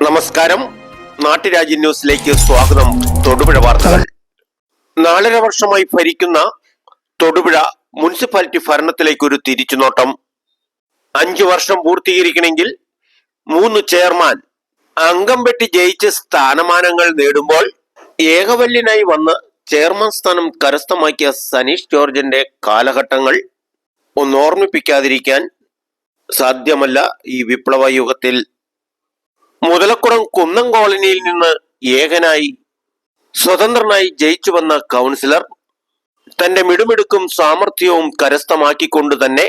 നമസ്കാരം. നാട്ടുരാജ്യ ന്യൂസിലേക്ക് സ്വാഗതം. തൊടുപുഴ വാർത്തകൾ. 4.5 വർഷമായി ഭരിക്കുന്ന തൊടുപുഴ മുനിസിപ്പാലിറ്റി ഭരണത്തിലേക്ക് ഒരു തിരിച്ചുനോട്ടം. 5 വർഷം പൂർത്തീകരിക്കണമെങ്കിൽ 3 ചെയർമാൻ അംഗം വെട്ടി ജയിച്ച് സ്ഥാനമാനങ്ങൾ നേടുമ്പോൾ ഏകവല്യനായി വന്ന് ചെയർമാൻ സ്ഥാനം കരസ്ഥമാക്കിയ സനീഷ് ജോർജിന്റെ കാലഘട്ടങ്ങൾ ഓർമ്മിപ്പിക്കാതിരിക്കാൻ സാധ്യമല്ല. ഈ വിപ്ലവ യുഗത്തിൽ മുതലക്കുളം കുന്നം കോളനിയിൽ നിന്ന് ഏകനായി സ്വതന്ത്രനായി ജയിച്ചു വന്ന കൗൺസിലർ തന്റെ മിടുമിടുക്കും സാമർഥ്യവും കരസ്ഥമാക്കിക്കൊണ്ട് തന്നെ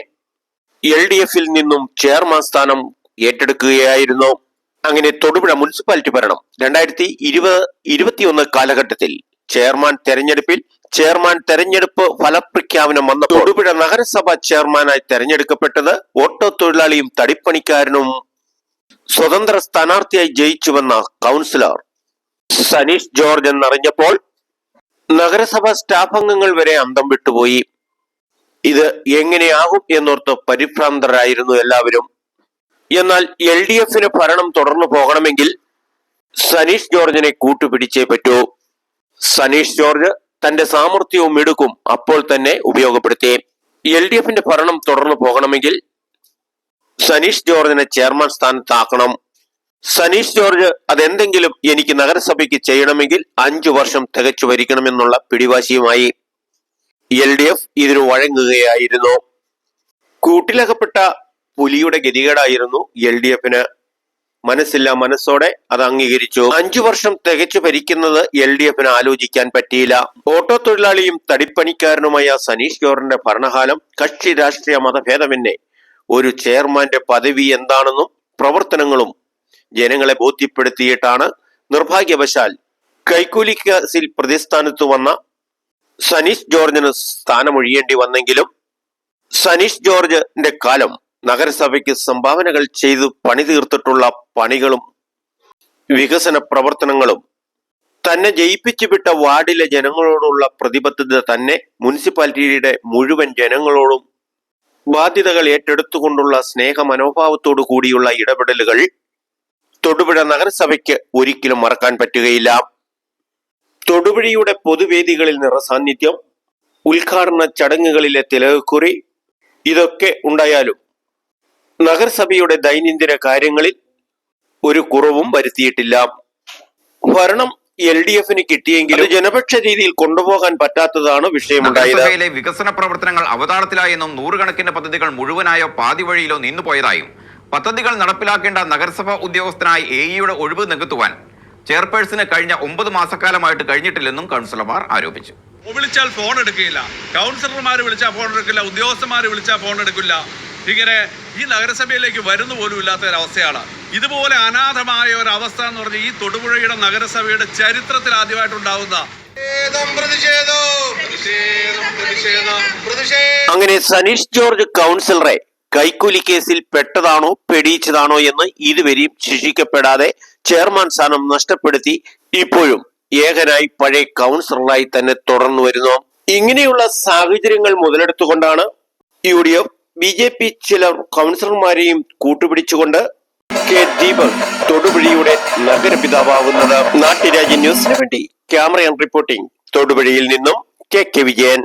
LDF-ൽ നിന്നും ചെയർമാൻ സ്ഥാനം ഏറ്റെടുക്കുകയായിരുന്നു. അങ്ങനെ തൊടുപുഴ മുനിസിപ്പാലിറ്റി ഭരണം 2020-21 കാലഘട്ടത്തിൽ ചെയർമാൻ തെരഞ്ഞെടുപ്പ് ഫലപ്രഖ്യാപനം വന്ന തൊടുപുഴ നഗരസഭ ചെയർമാനായി തെരഞ്ഞെടുക്കപ്പെട്ടത് ഓട്ടോ തൊഴിലാളിയും തടിപ്പണിക്കാരനും സ്വതന്ത്ര സ്ഥാനാർത്ഥിയായി ജയിച്ചു വന്ന കൗൺസിലർ സനീഷ് ജോർജ് എന്നറിഞ്ഞപ്പോൾ നഗരസഭ സ്റ്റാഫ് അംഗങ്ങൾ വരെ അന്തം വിട്ടുപോയി. ഇത് എങ്ങനെയാകും എന്നോർത്ത് പരിഭ്രാന്തരായിരുന്നു എല്ലാവരും. എന്നാൽ LDF-ന് ഭരണം തുടർന്നു പോകണമെങ്കിൽ സനീഷ് ജോർജിനെ കൂട്ടുപിടിച്ചേ പറ്റൂ. സനീഷ് ജോർജ് തന്റെ സാമർഥ്യവും മിടുക്കും അപ്പോൾ തന്നെ ഉപയോഗപ്പെടുത്തി. LDF-ന്റെ ഭരണം തുടർന്നു പോകണമെങ്കിൽ സനീഷ് ജോർജിനെ ചെയർമാൻ സ്ഥാനത്താക്കണം. സനീഷ് ജോർജ് അതെന്തെങ്കിലും എനിക്ക് നഗരസഭയ്ക്ക് ചെയ്യണമെങ്കിൽ 5 വർഷം തികച്ചു ഭരിക്കണമെന്നുള്ള പിടിവാശിയുമായി LDF ഇതിനു വഴങ്ങുകയായിരുന്നു. കൂട്ടിലകപ്പെട്ട പുലിയുടെ ഗതികേടായിരുന്നു LDF-ന്. മനസ്സോടെ അത് അംഗീകരിച്ചു. 5 വർഷം തികച്ചു ഭരിക്കുന്നത് LDF-ന് ആലോചിക്കാൻ പറ്റിയില്ല. ഓട്ടോ തൊഴിലാളിയും തടിപ്പണിക്കാരനുമായ സനീഷ് ജോർജിന്റെ ഭരണകാലം കക്ഷി രാഷ്ട്രീയ മതഭേദമന്യേ ഒരു ചെയർമാന്റെ പദവി എന്താണെന്നും പ്രവർത്തനങ്ങളും ജനങ്ങളെ ബോധ്യപ്പെടുത്തിയിട്ടാണ് നിർഭാഗ്യവശാൽ കൈക്കൂലി കേസിൽ പ്രതിസ്ഥാനത്ത് വന്ന സനീഷ് ജോർജിന് സ്ഥാനമൊഴിയേണ്ടി വന്നെങ്കിലും സനീഷ് ജോർജിന്റെ കാലം നഗരസഭയ്ക്ക് സംഭാവനകൾ ചെയ്തു പണി തീർത്തിട്ടുള്ള പണികളും വികസന പ്രവർത്തനങ്ങളും തന്നെ ജയിപ്പിച്ചു വിട്ട വാർഡിലെ ജനങ്ങളോടുള്ള പ്രതിബദ്ധത തന്നെ മുനിസിപ്പാലിറ്റിയുടെ മുഴുവൻ ജനങ്ങളോടും ബാധ്യതകൾ ഏറ്റെടുത്തുകൊണ്ടുള്ള സ്നേഹ മനോഭാവത്തോടു കൂടിയുള്ള ഇടപെടലുകൾ തൊടുപുഴ നഗരസഭയ്ക്ക് ഒരിക്കലും മറക്കാൻ പറ്റുകയില്ല. തൊടുപുഴയുടെ പൊതുവേദികളിൽ നിറസാന്നിധ്യം, ഉദ്ഘാടന ചടങ്ങുകളിലെ തിലകക്കുറി, ഇതൊക്കെ ഉണ്ടായാലും നഗരസഭയുടെ ദൈനംദിന കാര്യങ്ങളിൽ ഒരു കുറവും വരുത്തിയിട്ടില്ല. ഭരണം LDF-ന് കിട്ടിയെങ്കിലും ജനപക്ഷ രീതിയിൽ കൊണ്ടുപോകാൻ പറ്റാത്തതാണ് വിഷയമുണ്ടായത്. നഗരസഭയിലെ വികസന പ്രവർത്തനങ്ങൾ അവതാളത്തിലായെന്നും 100 കണക്കിന് പദ്ധതികൾ മുഴുവനായോ പാതി വഴിയിലോ നിന്നുപോയതായും പദ്ധതികൾ നടപ്പിലാക്കേണ്ട നഗരസഭ ഉദ്യോഗസ്ഥനായി AE-യുടെ ഒഴിവ് നികത്തുവാൻ ചെയർപേഴ്സന് കഴിഞ്ഞ 9 മാസക്കാലമായിട്ട് കഴിഞ്ഞിട്ടില്ലെന്നും കൗൺസിലർമാർ ആരോപിച്ചു. വിളിച്ചാൽ ഫോൺ എടുക്കില്ല, കൗൺസിലർമാർ വിളിച്ചാൽ ഫോൺ എടുക്കില്ല, ഉദ്യോഗസ്ഥന്മാർ വിളിച്ചാൽ ഫോൺ എടുക്കില്ല. ഇങ്ങനെ ഈ നഗരസഭയിലേക്ക് വരുന്ന പോലും ഇല്ലാത്ത ഒരവസ്ഥയാണ്. ഇതുപോലെ അനാഥമായ ഒരു അവസ്ഥ എന്ന് പറഞ്ഞാൽ ഈ തൊടുപുഴയുടെ നഗരസഭയുടെ ചരിത്രത്തിൽ ആദ്യമായിട്ടുണ്ടാവുന്ന അങ്ങനെ സനീഷ് ജോർജ് കൗൺസിലറെ കൈക്കൂലി കേസിൽ പെട്ടതാണോ പെടിയിച്ചതാണോ എന്ന് ഇതുവരെയും ശിക്ഷിക്കപ്പെടാതെ ചെയർമാൻ സ്ഥാനം നഷ്ടപ്പെടുത്തി ഇപ്പോഴും ഏകനായി പഴയ കൗൺസിലറായി തന്നെ തുടർന്നു വരുന്നു. ഇങ്ങനെയുള്ള സാഹചര്യങ്ങൾ മുതലെടുത്തുകൊണ്ടാണ് UDF BJP ചില കൗൺസിലർമാരെയും കൂട്ടുപിടിച്ചുകൊണ്ട് കെ ദീപക് തൊടുപുഴയുടെ നഗരപിതാവാകുന്നത്. നാട്ടുരാജ്യ ന്യൂസിന് വേണ്ടി ക്യാമറ റിപ്പോർട്ടിംഗ് തൊടുപുഴയിൽ നിന്നും KK വിജയൻ.